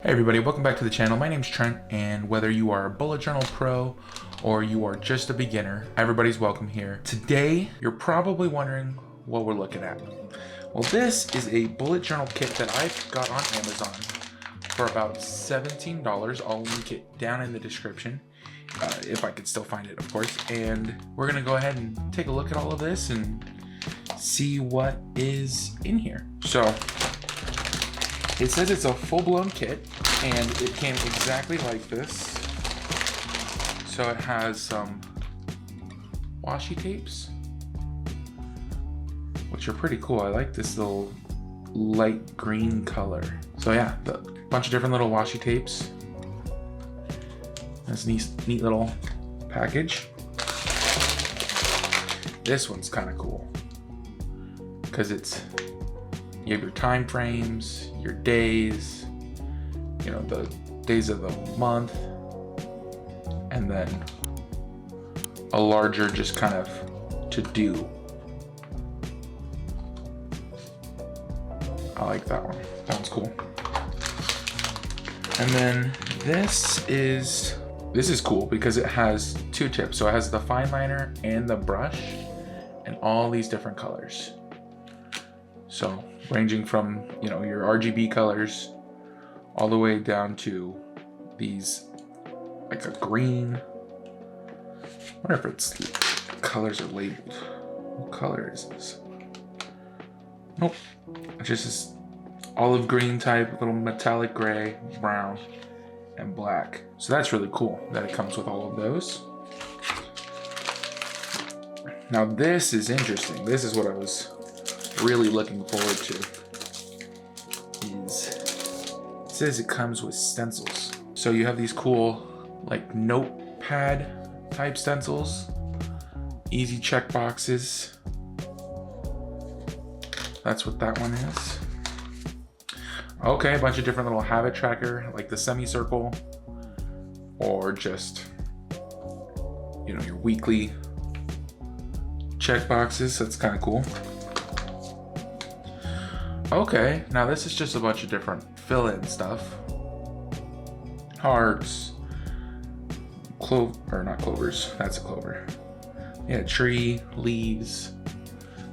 Hey everybody, welcome back to the channel. My name's Trent, and whether you are a bullet journal pro or you are just a beginner, everybody's welcome here. Today, you're probably wondering what we're looking at. Well, this is a bullet journal kit that I got on Amazon for about $17. I'll link it down in the description, if I could still find it, of course. And we're gonna go ahead and take a look at all of this and see what is in here. So, it says it's a full-blown kit, and it came exactly like this. So it has some washi tapes, which are pretty cool. I like this little light green color. So yeah, a bunch of different little washi tapes. This neat little package. This one's kind of cool because you have your time frames, your days, you know, the days of the month, and then a larger just kind of to do. I like that one. That one's cool. And then this is cool because it has two tips. So it has the fine liner and the brush and all these different colors. So ranging from, you know, your RGB colors all the way down to these, like a green. I wonder if it's colors are labeled. What color is this? Nope. It's just this olive green type, little metallic gray, brown, and black. So that's really cool that it comes with all of those. Now this is interesting. This is what I was really looking forward to. It says it comes with stencils. So you have these cool like notepad type stencils, easy check boxes. That's what that one is. Okay, a bunch of different little habit tracker, like the semicircle, or just, you know, your weekly check boxes. That's kind of cool. Okay, now this is just a bunch of different fill-in stuff. Hearts, not clovers, that's a clover. Yeah, tree, leaves.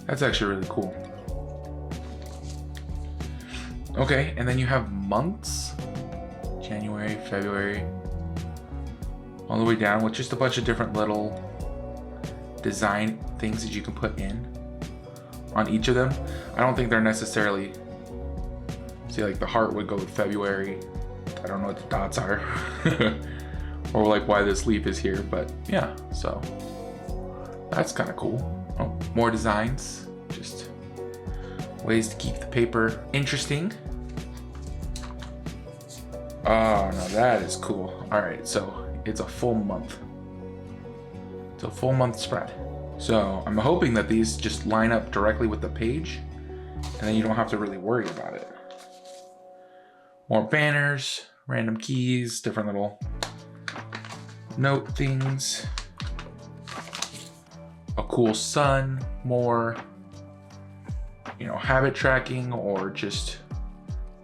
That's actually really cool. Okay, and then you have months, January, February, all the way down with just a bunch of different little design things that you can put in on each of them. I don't think they're necessarily, see, like the heart would go with February. I don't know what the dots are or like why this leaf is here, but yeah, so that's kind of cool. Oh, more designs, just ways to keep the paper interesting. Oh, now that is cool. All right, so it's a full month. It's a full month spread. So I'm hoping that these just line up directly with the page and then you don't have to really worry about it. More banners, random keys, different little note things. A cool sun, more, you know, habit tracking or just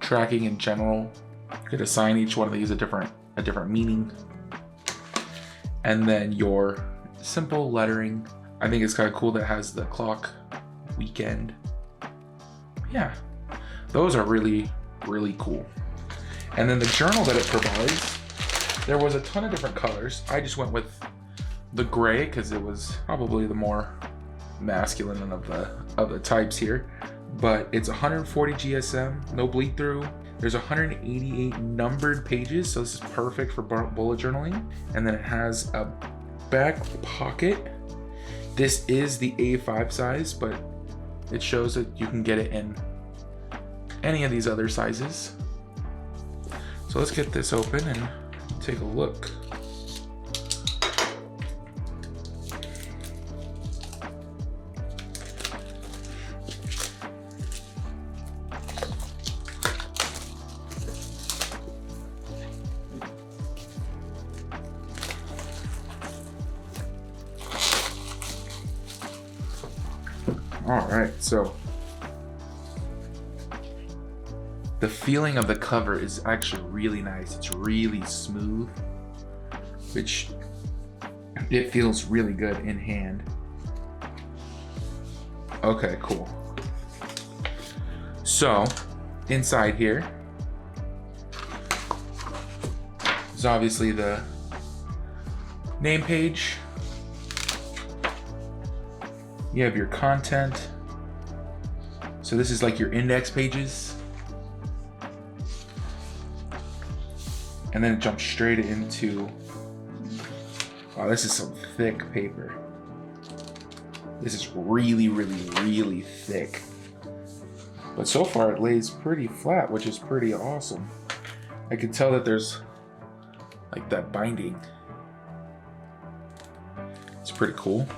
tracking in general. You could assign each one of these a different meaning. And then your simple lettering. I think it's kind of cool that it has the clock, weekend. Yeah, those are really, really cool. And then the journal that it provides, there was a ton of different colors. I just went with the gray because it was probably the more masculine of the types here. But it's 140 GSM, no bleed through. There's 188 numbered pages, so this is perfect for bullet journaling. And then it has a back pocket. This is the A5 size, but it shows that you can get it in any of these other sizes. So let's get this open and take a look. All right, so The feeling of the cover is actually really nice. It's really smooth, which it feels really good in hand. Okay, cool. So inside here is obviously the name page. You have your content. So this is like your index pages. And then it jumps straight into, wow, this is some thick paper. This is really, really, really thick. But so far it lays pretty flat, which is pretty awesome. I can tell that there's like that binding. It's pretty cool.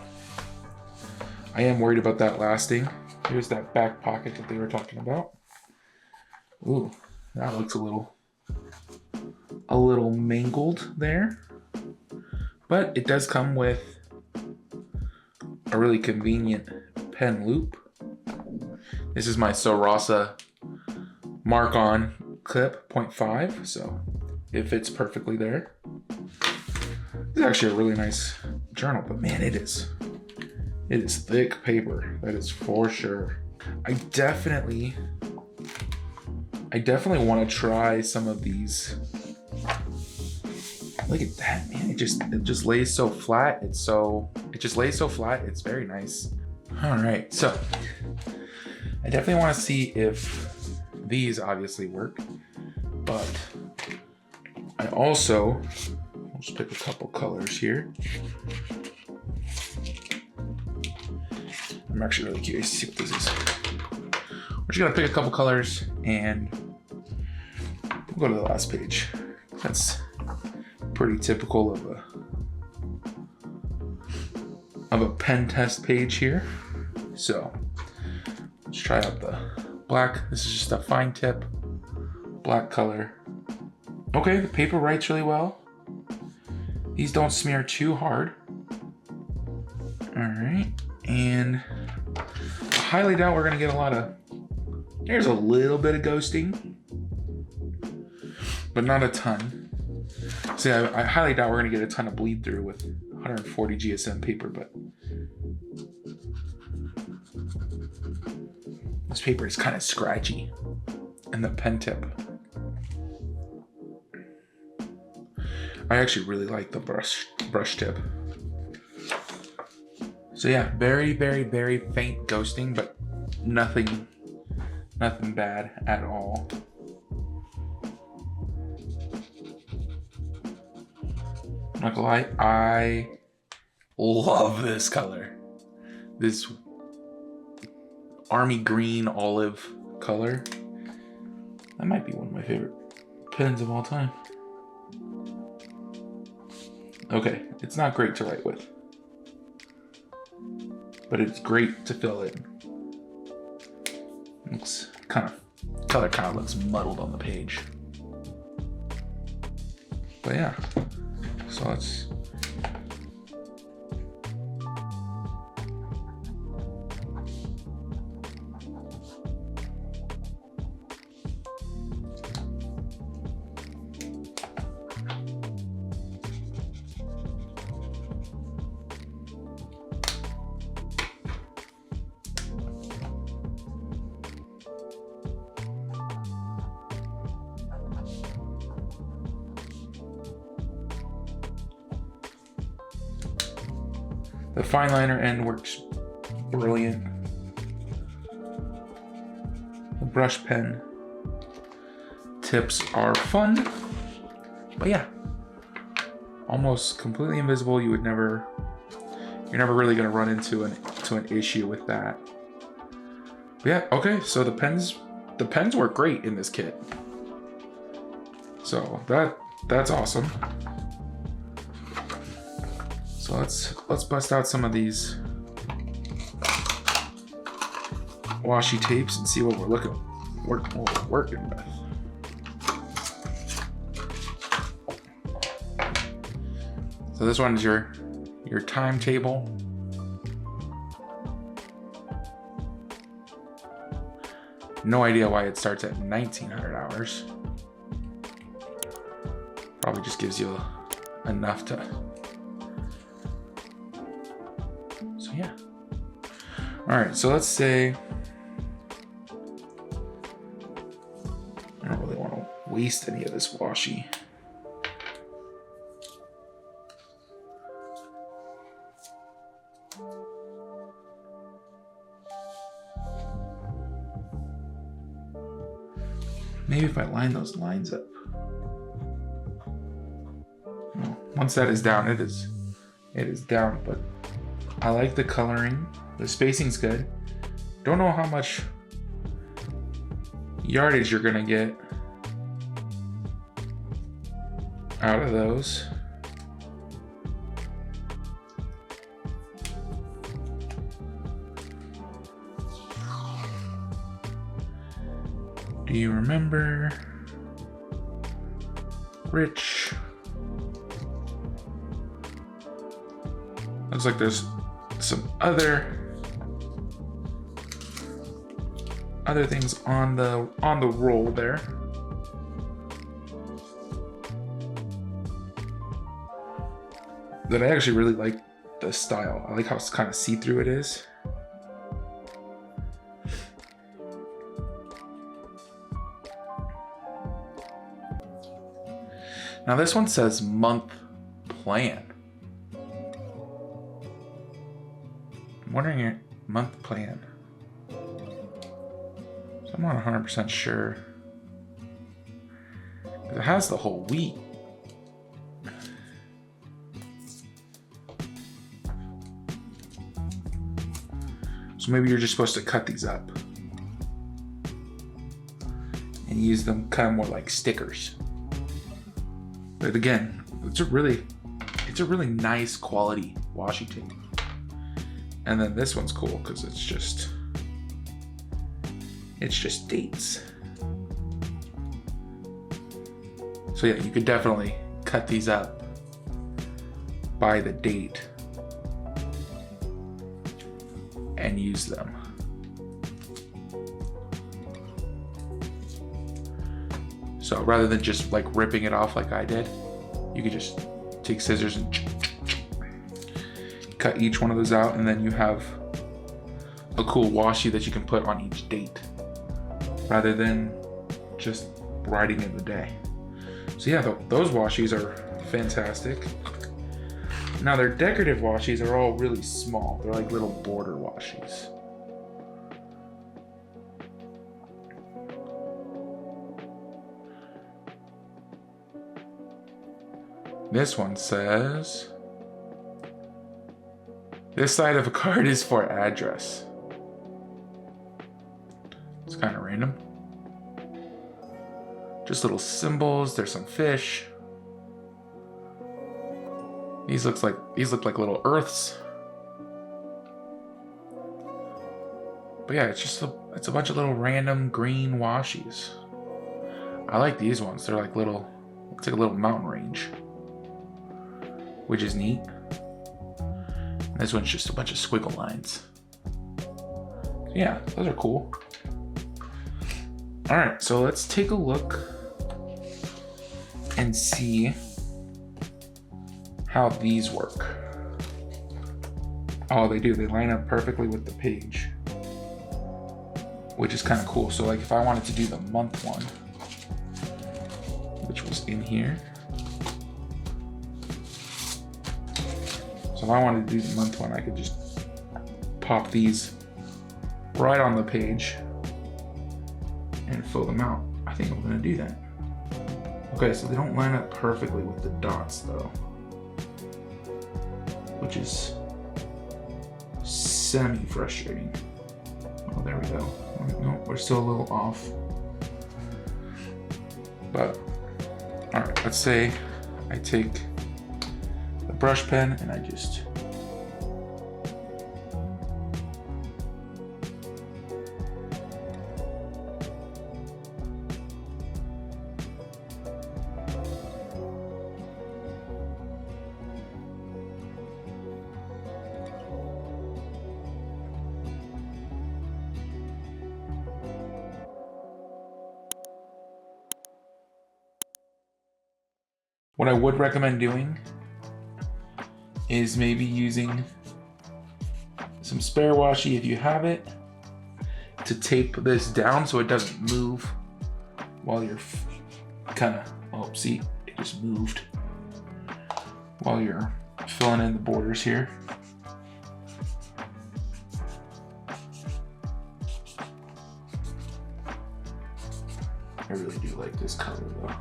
I am worried about that lasting. Here's that back pocket that they were talking about. Ooh, that looks a little mangled there. But it does come with a really convenient pen loop. This is my Sarasa mark-on clip 0.5, so it fits perfectly there. It's actually a really nice journal, but man, it is thick paper. That is for sure. I definitely want to try some of these. Look at that, man. It just lays so flat. It just lays so flat. It's very nice. All right, so I definitely want to see if these obviously work, but I also, I'll just pick a couple colors here. I'm actually really curious to see what this is. We're just gonna pick a couple colors and we'll go to the last page. That's pretty typical of a pen test page here. So let's try out the black. This is just a fine tip, black color. Okay, the paper writes really well. These don't smear too hard. All right, and I highly doubt we're gonna get a lot of, there's a little bit of ghosting, but not a ton. See, I highly doubt we're gonna get a ton of bleed through with 140 GSM paper, but this paper is kind of scratchy, and the pen tip. I actually really like the brush tip. So yeah, very, very, very faint ghosting, but nothing bad at all. Not gonna lie, I love this color. This army green olive color. That might be one of my favorite pens of all time. Okay, it's not great to write with, but it's great to fill in. Looks color kind of looks muddled on the page. But yeah, so let's the fine liner end works brilliant. The brush pen tips are fun, but yeah, almost completely invisible. You're never really gonna run into an issue with that. But yeah, okay, so the pens work great in this kit. So that's awesome. So let's bust out some of these washi tapes and see what we're working with. So this one is your timetable. No idea why it starts at 1900 hours. Probably just gives you enough to. So yeah. All right, so let's say I don't really want to waste any of this washi. Maybe if I line those lines up. Well, once that is down, it is down, but I like the coloring. The spacing's good. Don't know how much yardage you're gonna get out of those. Do you remember Rich? Looks like there's some other things on the roll there. That I actually really like the style. I like how kind of see-through it is. Now this one says month plan. I'm wondering your month plan. So I'm not 100% sure. It has the whole week. So maybe you're just supposed to cut these up and use them kind of more like stickers. But again, it's a really nice quality washi tape. And then this one's cool because it's just dates. So yeah, you could definitely cut these up by the date and use them. So rather than just like ripping it off like I did, you could just take scissors and cut each one of those out, and then you have a cool washi that you can put on each date rather than just writing in the day. So yeah, those washis are fantastic. Now their decorative washis are all really small. They're like little border washis. This one says, this side of a card is for address. It's kind of random. Just little symbols. There's some fish. These look like little earths. But yeah, it's a bunch of little random green washis. I like these ones. They're like it's like a little mountain range, which is neat. And this one's just a bunch of squiggle lines. So yeah, those are cool. All right, so let's take a look and see how these work. Oh, they do. They line up perfectly with the page, which is kind of cool. So like if I wanted to do the month one, which was in here. So if I wanted to do the month one, I could just pop these right on the page and fill them out. I think I'm gonna do that. Okay, so they don't line up perfectly with the dots though, which is semi-frustrating. Oh, there we go. No, we're still a little off. But, all right, let's say I take the brush pen and I just What I would recommend doing is maybe using some spare washi if you have it to tape this down so it doesn't move while you're kind of, oh, see, it just moved while you're filling in the borders here. I really do like this color though.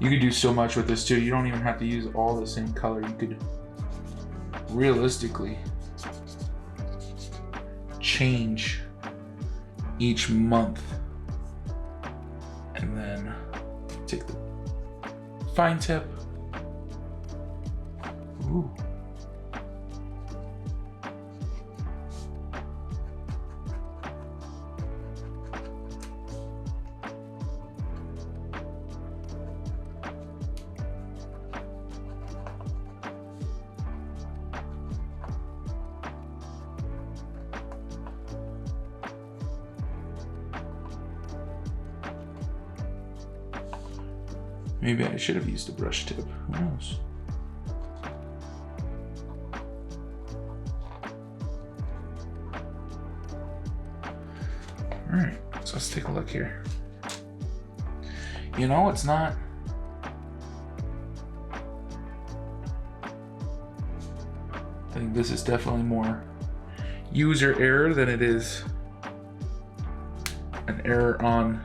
You could do so much with this too. You don't even have to use all the same color. You could realistically change each month and then take the fine tip. Ooh. Maybe I should have used a brush tip. Who knows? All right, so let's take a look here. You know, it's not. I think this is definitely more user error than it is an error on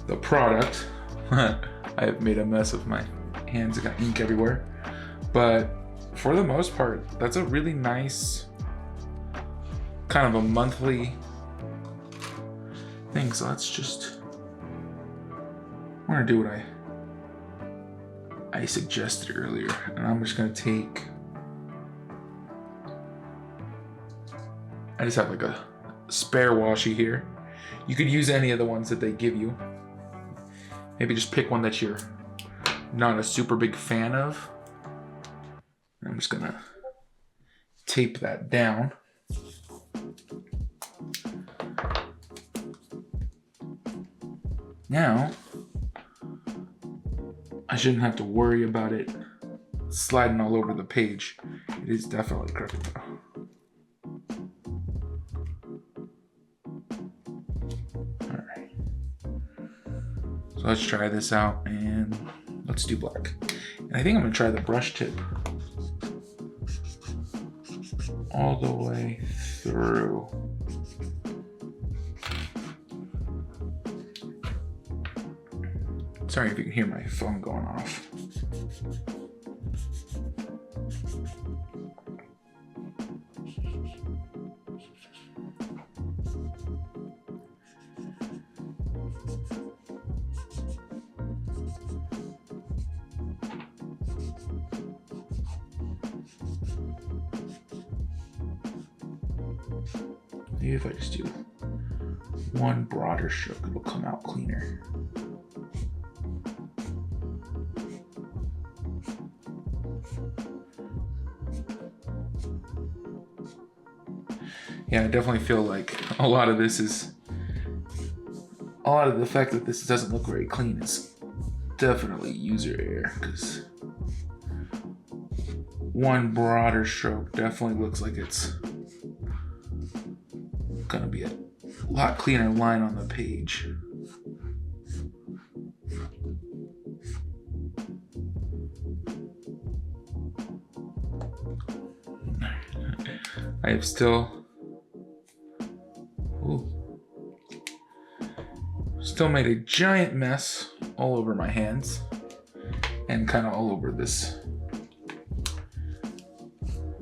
the product. I've made a mess of my hands. I got ink everywhere. But for the most part, that's a really nice kind of a monthly thing. So let's just, we're gonna do what I suggested earlier. And I'm just gonna take, I just have like a spare washi here. You could use any of the ones that they give you. Maybe just pick one that you're not a super big fan of. I'm just gonna tape that down. Now, I shouldn't have to worry about it sliding all over the page. It is definitely crooked though. So let's try this out and let's do black. And I think I'm gonna try the brush tip all the way through. Sorry if you can hear my phone going off. Maybe if I just do one broader stroke, it'll come out cleaner. Yeah, I definitely feel like a lot of this is, a lot of the fact that this doesn't look very clean is definitely user error, because one broader stroke definitely looks like it's gonna be a lot cleaner line on the page. I have still made a giant mess all over my hands and kind of all over this.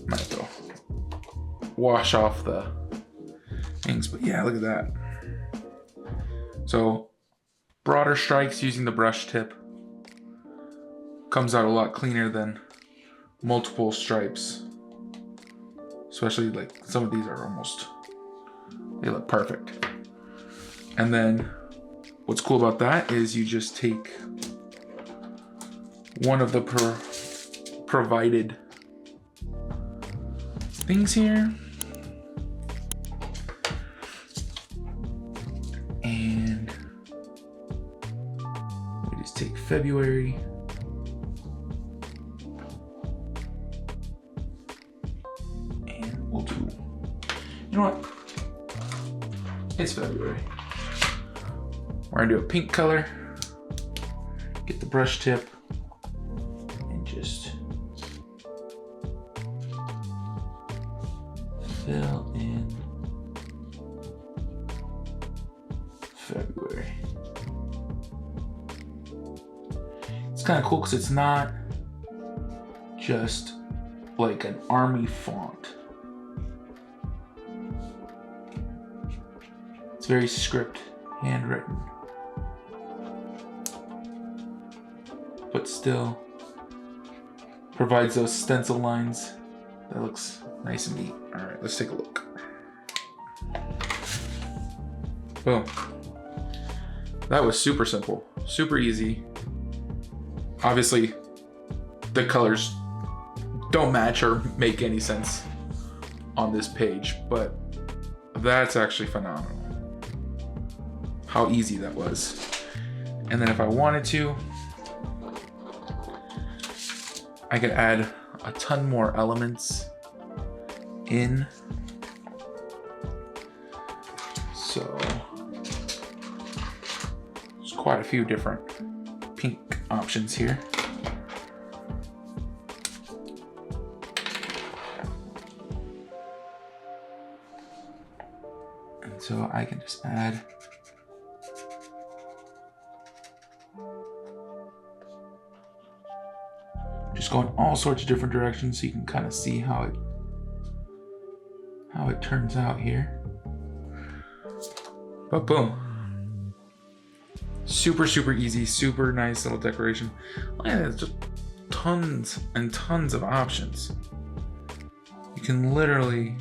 Might have to wash off the things, but yeah, look at that. So broader strikes using the brush tip comes out a lot cleaner than multiple stripes. Especially like some of these are almost, they look perfect. And then what's cool about that is you just take one of the provided things here. And we just take February. And we'll do, you know what? It's February. We're gonna do a pink color. Get the brush tip and just fill in February. It's kind of cool because it's not just like an army font. It's very script, handwritten, but still provides those stencil lines. That looks nice and neat. All right, let's take a look. Boom. That was super simple, super easy. Obviously, the colors don't match or make any sense on this page, but that's actually phenomenal. How easy that was. And then if I wanted to, I could add a ton more elements in. So there's quite a few different pink options here. And so I can just add just go in all sorts of different directions so you can kind of see how it turns out here. But boom. Super, super easy, super nice little decoration. Look at it, just tons and tons of options. You can literally,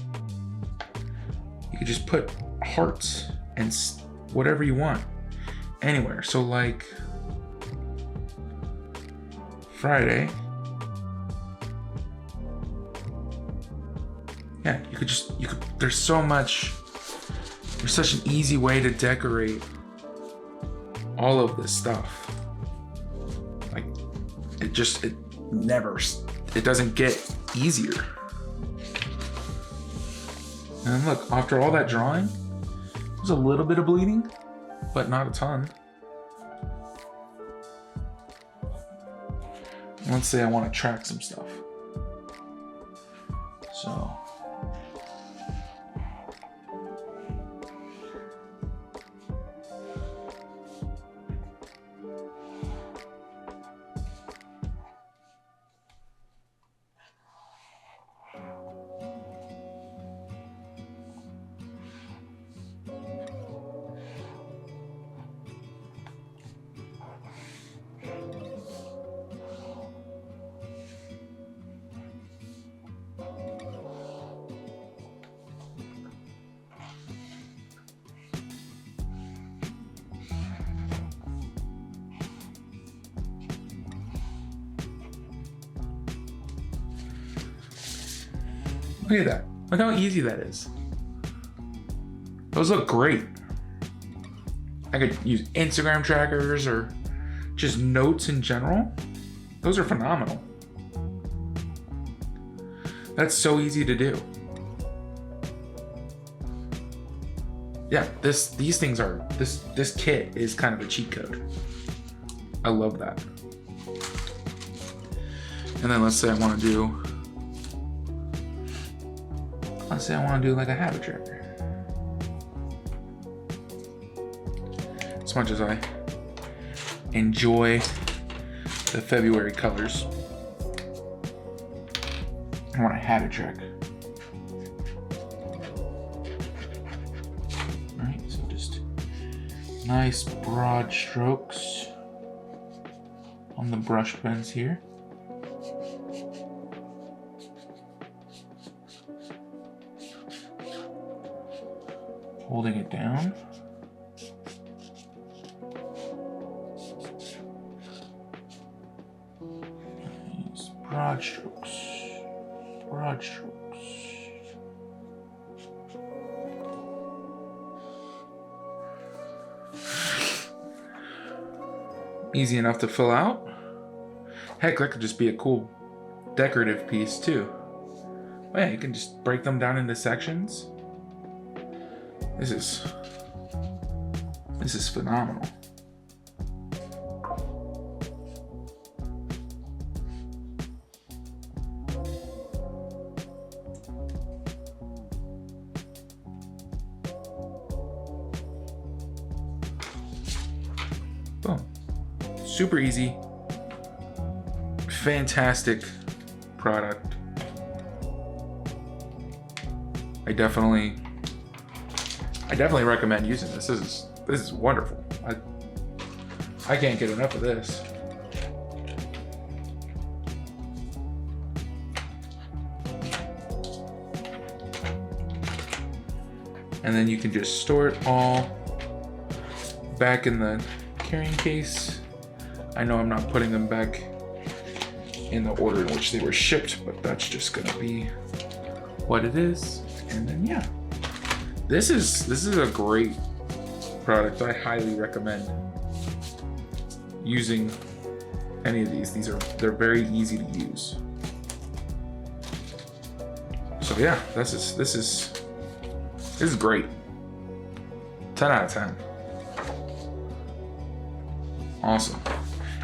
you could just put hearts and whatever you want anywhere. So like Friday, yeah, there's such an easy way to decorate all of this stuff. Like, it doesn't get easier. And look, after all that drawing, there's a little bit of bleeding, but not a ton. Let's say I want to track some stuff. So look at that. Look how easy that is. Those look great. I could use Instagram trackers or just notes in general. Those are phenomenal. That's so easy to do. Yeah, this kit is kind of a cheat code. I love that. And then let's say I want to do like a habit tracker. As much as I enjoy the February colors, I want a habit track. Alright, so just nice broad strokes on the brush pens here. Holding it down. Nice broad strokes. Broad strokes. Easy enough to fill out. Heck, that could just be a cool decorative piece too. Oh yeah, you can just break them down into sections. This is phenomenal. Boom. Super easy. Fantastic product. I definitely recommend using this. This is wonderful. I can't get enough of this. And then you can just store it all back in the carrying case. I know I'm not putting them back in the order in which they were shipped, but that's just gonna be what it is. And then yeah, this is a great product. I highly recommend using any of these. They're very easy to use. So yeah, this is great. 10 out of 10. Awesome.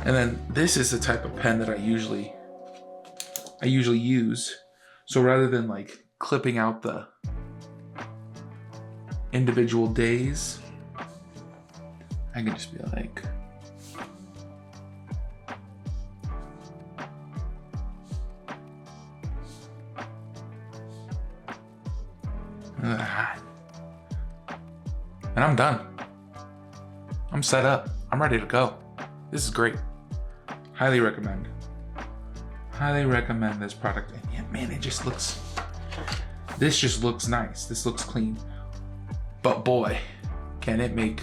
And then this is the type of pen that I usually use. So rather than like clipping out the individual days, I can just be like, and I'm done. I'm set up. I'm ready to go. This is great. Highly recommend. Highly recommend this product. And yeah, man, this just looks nice. This looks clean. But boy, can it make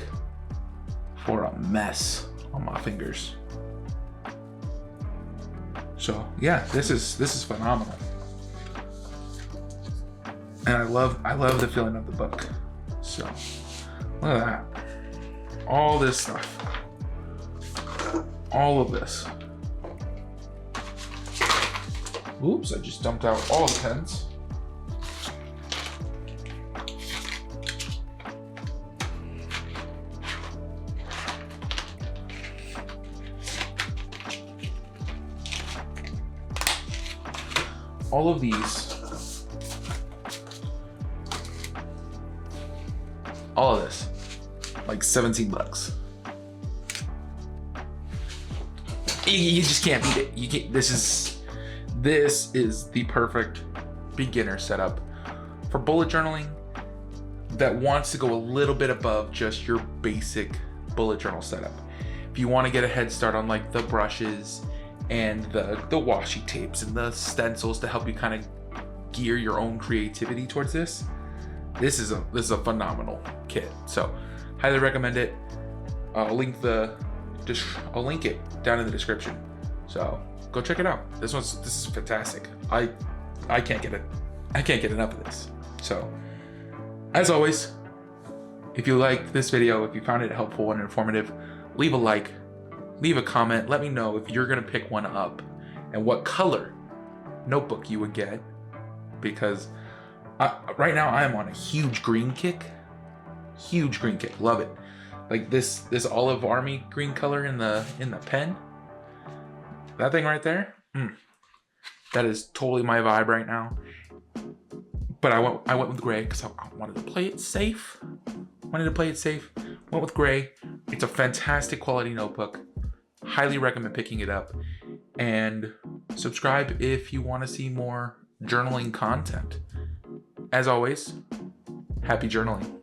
for a mess on my fingers. So yeah, this is phenomenal. And I love the feeling of the book. So look at that. All this stuff. All of this. Oops, I just dumped out all the pens. All of these. All of this. Like 17 bucks. You just can't beat it. You can't. This is the perfect beginner setup for bullet journaling that wants to go a little bit above just your basic bullet journal setup. If you want to get a head start on like the brushes and the washi tapes and the stencils to help you kind of gear your own creativity towards this is a phenomenal kit. So highly recommend it. I'll link it down in the description. So go check it out. This is fantastic. I can't get enough of this. So as always, if you liked this video, if you found it helpful and informative, leave a like, leave a comment. Let me know if you're gonna pick one up and what color notebook you would get, because right now I am on a huge green kick. Love it. Like this olive army green color in the pen. That thing right there. That is totally my vibe right now. But I went with gray because I wanted to play it safe. Went with gray. It's a fantastic quality notebook. Highly recommend picking it up. And subscribe if you want to see more journaling content. As always, happy journaling.